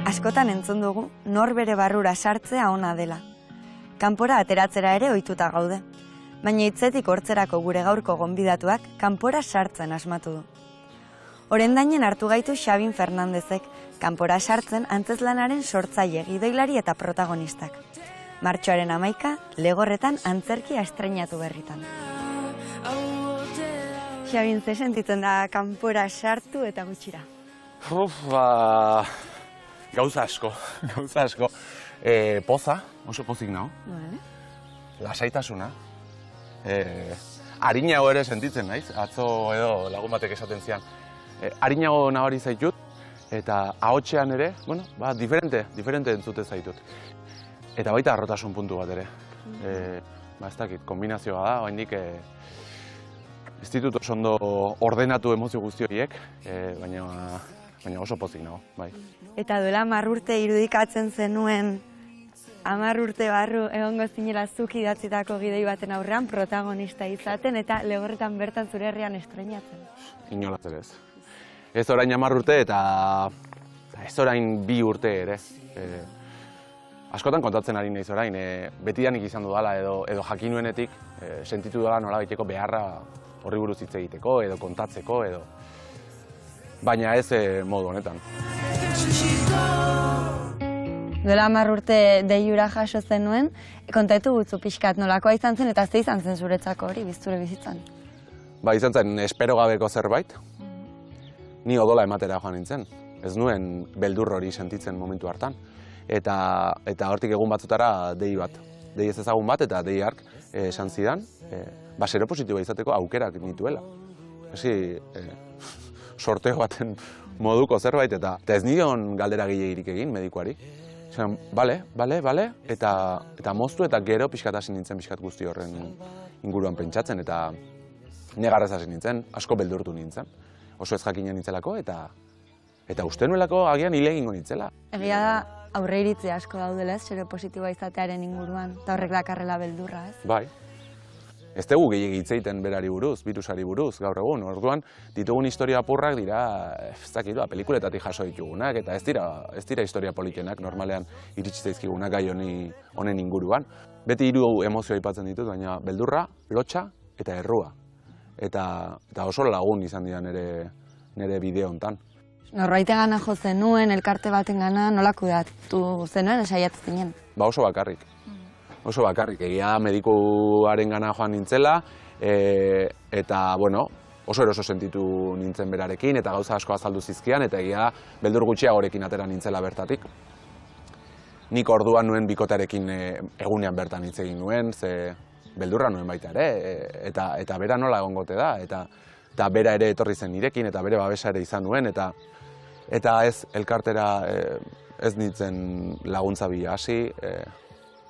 Askotan entzun dugu, nor bere barrura sartzea ona dela. Kanpora ateratzera ere ohituta gaude. Baina hitzetik hortzerako gure gaurko gonbidatuak kanpora sartzen asmatu du. Orendainen hartu gaitu Xabin Fernandezek, kanpora sartzen antzezlanaren sortzaile, gidoilari eta protagonistak. Martxoaren 11, Legorretan antzerkia estreinatu berritan. Xabin, ze sentitzen da kanpora sartu eta gutxira? Gauza asko. Poza, oso pozik nago. Lasaitasuna. Arinago ere sentitzen naiz, atzo edo lagun batek esaten zian. Arinago nabari zaitut, eta ahotsean ere, diferente entzute zaitut. Eta baita harrotasun puntu bat ere. Ez dakit, kombinazioa da, oraindik ez ditut oso ondo ordenatu emozio guzti horiek, baina oso pozik nago, bai. Eta duela 10 urte irudikatzen zenuen, 10 urte barru egongo zinela zuk idatzitako gidoi baten aurrean protagonista izaten eta Legorretan bertan zure herrian estreinatzen. Inolaz ere ez. Ez orain 10 urte eta ez orain 2 urte ere. Askotan kontatzen ari naiz orain, betidanik izan dudala edo jakinuenetik sentitu dela nolabaiteko beharra horri buruz hitz egiteko edo kontatzeko edo. Baina ez modu honetan. Duela 10 urte deiura jaso zenuen, kontatu gutzu pixkat nolakoa izan zen eta ze izan zen zuretzako hori bizture bizitzan? Izan zen espero gabeko zerbait, ni odola ematera joan nintzen. Ez nuen beldur hori sentitzen momentu hartan. Eta hortik egun batzutara dei ez ezagun bat eta dei hark esan zidan, seropositiboa izateko aukerak nituela. Sorteo baten moduko zerbait eta ez nion galdera gehiagirik egin medikuari. Bale, eta moztu eta gero pixkat hasi nintzen pixkat guzti horren inguruan pentsatzen eta negarrez hasi nintzen, asko beldurtu nintzen. Oso ez jakinen nintzelako eta uste nuelako agian hile egingo nintzela. Egia da aurre iritzi asko daudela ez, seropositiboa izatearen inguruan, eta horrek dakarrela beldurra ez? Bai. Ez dugu gehiegi hitz egiten berari buruz, birusari buruz, gaur egun. Orduan, ditugun historia apurrak dira, ez dakit, pelikuletatik jaso ditugunak, eta ez dira historia politenak, normalean iritsi zaizkigunak gai honen inguruan. Beti 3 emozio aipatzen ditut, baina beldurra, lotxa eta errua. Eta oso lagun izan dira nire bideo hontan. Norbaitengana jo zenuen, elkarte batengana, nola kudeatu zenuen, saiatzen zinen? Oso bakarrik. Oso bakarrik, egia medikuaren gana joan nintzela, eta, oso eroso sentitu nintzen berarekin, eta gauza asko azaldu zizkian, eta egia beldur gutxiagorekin atera nintzela bertatik. Nik orduan nuen bikotarekin egunean bertan hitz egin nuen, ze beldurra nuen baita ere, eta bera nola egongote da, eta bera ere etorri zen nirekin, eta bere babesa ere izan nuen, eta ez elkartera ez nintzen laguntza bila hasi,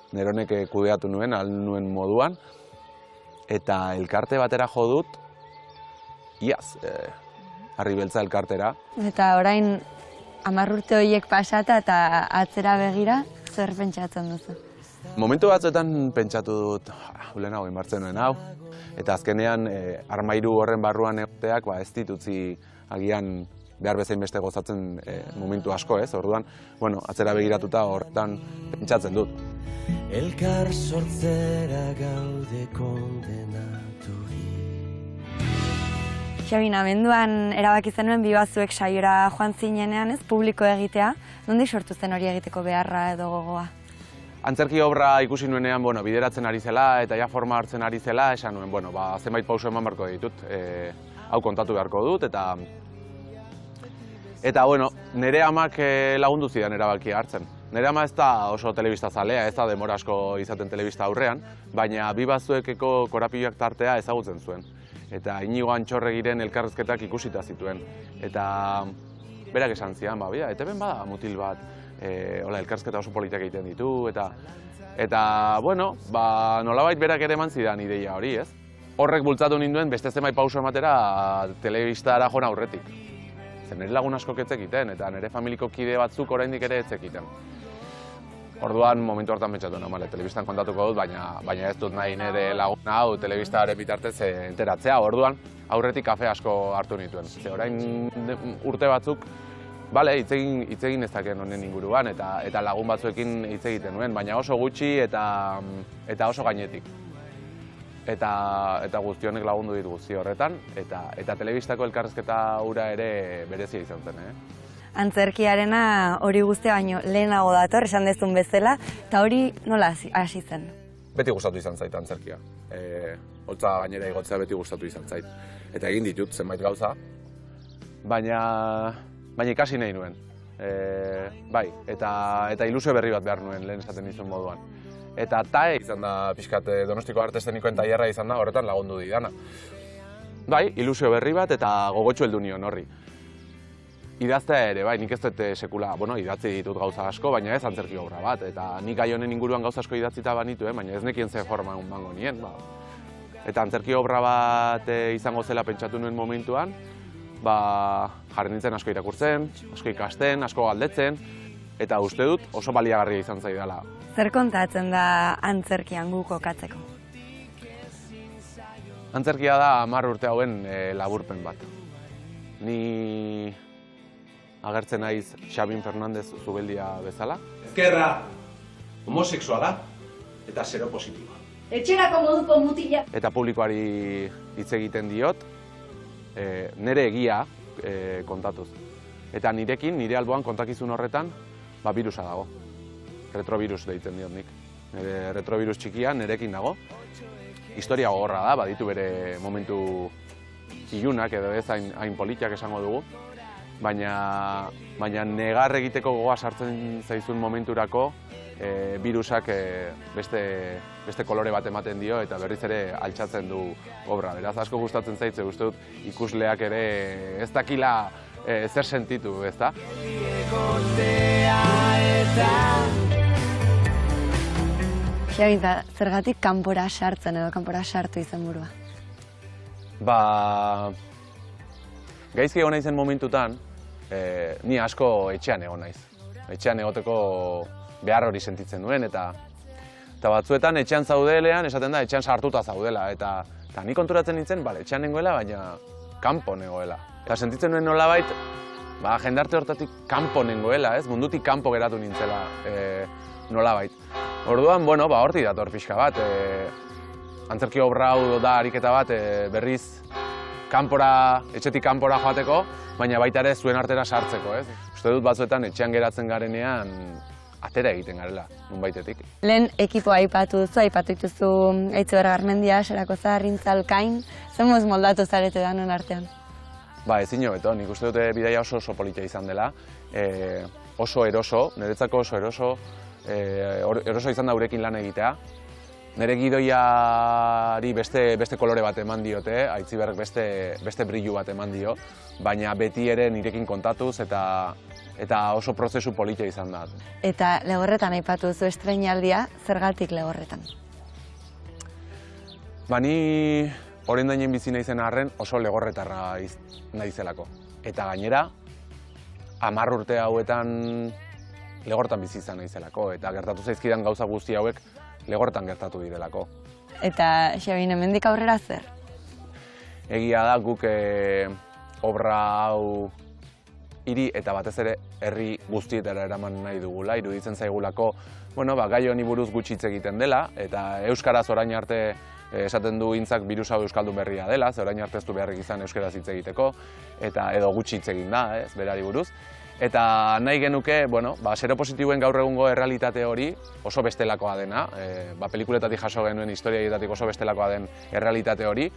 neronek kudeatu nuen, ahal nuen moduan, eta elkarte batera jo dut, iaz, Harribeltza elkartera. Eta orain 10 urte horiek pasata eta atzera begira, zer pentsatzen duzu? Momentu batzuetan pentsatu dut, lehenago inbartzen nuen hau, eta azkenean armairu horren barruan egoteak ez ditutzi agian behar bezain beste gozatzen momentu asko ez, orduan, atzera begiratuta horretan pentsatzen dut. Elkar sortzera gaude kondenaturi. Xabin, abenduan erabaki zenuen bibazuek saiora joan zinenean ez, publiko egitea. Nondik sortu zen hori egiteko beharra edo gogoa? Antzerki obra ikusi nuenean, bideratzen ari zela eta ja forma hartzen ari zela, esan nuen, zenbait pauso eman beharko ditut, hau kontatu beharko dut, eta nire amak lagundu zidan erabakia hartzen. Nire ama ez da oso telebista zalea, ez da demora asko izaten telebista aurrean, baina bibazuekeko korapioak tartea ezagutzen zuen. Eta Inigo Antxorregiren elkarrezketak ikusita zituen. Eta berak esan zian, ETBn bada mutil bat, elkarrezketa oso politak egiten ditu, eta nolabait berak ere eman zidan ideia hori, ez? Horrek bultzatu ninduen beste zenbait pauso ematera telebistara joan aurretik. Zer nire lagun askok etzekiten, eta nire familiko kide batzuk oraindik ere etzekiten. Orduan, momentu hartan pentsatu, telebistan kontatuko dut, baina ez dut nahi nire lagun hau telebistaren bitartez enteratzea. Orduan, aurretik kafe asko hartu nituen. Orain urte batzuk bale, hitz egin ezakeen honen inguruan, eta lagun batzuekin hitz egiten nuen, baina oso gutxi eta oso gainetik. Eta guzti honek lagundu dit guzti horretan, eta telebistako elkarrizketa hura ere berezia izan zen. Antzerkiarena hori guztia baino lehenago dator, esan dezun bezala, eta hori nola hasi zen? Beti gustatu izan zait antzerkia. Holtza gainera igotzea beti gustatu izan zait. Eta egin ditut zenbait gauza, baina ikasi nahi nuen. Bai, eta ilusio berri bat behar nuen lehen esaten dizun moduan. Eta TAE izan da pixkat Donostiko Arte Eszenikoen tailerra izan da, horretan lagundu didana. Bai, ilusio berri bat eta gogotsu heldu nion horri. Idaztea ere, bai, nik ez dut sekula, idatzi ditut gauza asko, baina ez antzerki obra bat. Eta nik gai honen inguruan gauza asko idatzita banituen, baina ez nekien ze forma mango nien. Eta antzerki obra bat izango zela pentsatu nuen momentuan, jarri nintzen asko irakurtzen, asko ikasten, asko galdetzen, eta uste dut oso baliagarria izan zaidala. Zer kontatzen da antzerkian gu kokatzeko? Antzerkia da 10 urte hauen laburpen bat. Ni agertzen naiz Xabin Fernandez Zubeldia bezala. Ezkerra, homosexuala eta seropositiboa. Etxerako moduko mutila. Eta publikoari hitz egiten diot, nire egia kontatuz. Eta nirekin, nire alboan kontakizun horretan, birusa dago. Retrovirus deitzen diot nik. Nire retrovirus txikia nirekin dago. Historia gogorra da, baditu bere momentu ilunak edo ez hain politiak esango dugu. Baina negar egiteko gogoa sartzen zaizun momenturako virusak beste kolore bat ematen dio eta berriz ere altxatzen du obra. Beraz asko gustatzen zaitze, uste dut ikusleak ere ez dakila zer sentitu, ezta? Xabin, zergatik kanpora sartzen edo kanpora sartu izenburua? Gaizki egon naizen momentutan, ni asko etxean egon naiz. Etxean egoteko behar hori sentitzen duen, eta batzuetan etxean zaudelean, esaten da, etxean sartuta zaudela. Eta ni konturatzen nintzen, etxean nengoela, baina kanpo nengoela. Eta sentitzen nuen nolabait, jendarte hortatik kanpo nengoela, mundutik kanpo geratu nintzela nolabait. Orduan, hortik dator pixka bat. Antzerki obra hau da ariketa bat berriz etxetik kanpora joateko, baina baita ere zuen artera sartzeko. Uste dut batzuetan etxean geratzen garenean atera egiten garela, nunbaitetik. Lehen ekipoa aipatu dituzu Eitziber Garmendia, Xerakoza, Rintzalkain, zen moz moldatu zarete danon artean? Ezin hobeto, nik uste dute bidaia oso politia izan dela, oso eroso, niretzako oso eroso izan da urekin lan egitea. Nire gidoiari beste kolore bat eman diote, Aitziberrek beste brillu bat eman dio, baina beti ere nirekin kontatuz eta oso prozesu politia izan da. Eta Legorretan aipatu duzu estreinaldia, zergatik Legorretan? Ni oraindainen bizi naizen arren oso legorretarra naizelako. Eta gainera, 10 urte hauetan Legortan bizi izan naizelako, eta gertatu zaizkidan gauza guzti hauek Legortan gertatu direlako. Eta Xabin, hemendik aurrera zer? Egia da guk obra hau hiri eta batez ere herri guztietara eraman nahi dugula, iruditzen zaigulako, gai honi buruz gutxi hitz egiten dela, eta euskaraz orain arte esaten du hintzak birus hau euskaldun berria dela, ze orain arte ez du beharrik izan euskaraz hitz egiteko, eta edo gutxi hitz egin da, berari buruz. Eta nahi genuke, seropositiboen gaur egungo errealitate hori oso bestelakoa dena, pelikuletatik jaso genuen historiaetatik oso bestelakoa den errealitate hori,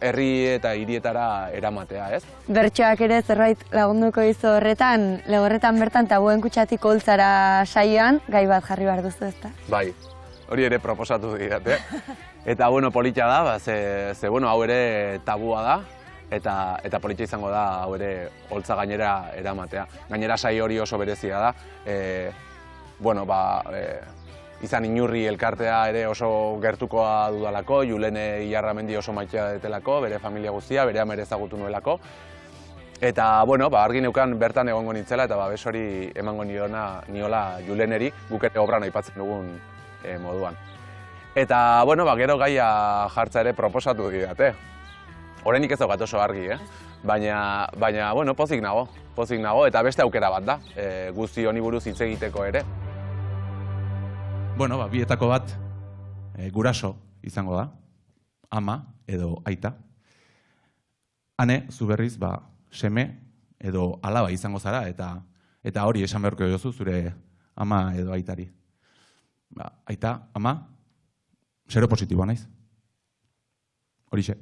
herri eta hirietara eramatea, ez? Bertsoak ere zerbait lagunduko dizu horretan, Legorretan bertan tabuen kutxatik holtzara saioan, gai bat jarri behar duzu, ezta? Bai, hori ere proposatu didate. Eta politia da, hau ere tabua da. Eta politia izango da hau ere holtza gainera eramatea. Gainera saio hori oso berezia da. Izan Inurri elkartea ere oso gertukoa dudalako, Julene Ilarramendi oso maitea detelako, bere familia guztia, bere ama ere ezagutu nuelako. Eta argi neukan bertan egongo nintzela eta babes hori emango niola Juleneri, guk ere obran aipatzen dugun moduan. Eta gero gaia jartza ere proposatu didate. Horrenik ez daukat oso argi, baina pozik nago. pozik nago, eta beste aukera bat da, guzti honi buruz hitz egiteko ere. Bueno, bietako bat guraso izango da, ama edo aita. Hane, zu berriz, seme edo alaba izango zara, eta hori esan beharko jozu zure ama edo aitari. Aita, ama, seropositiboa naiz. Horixe.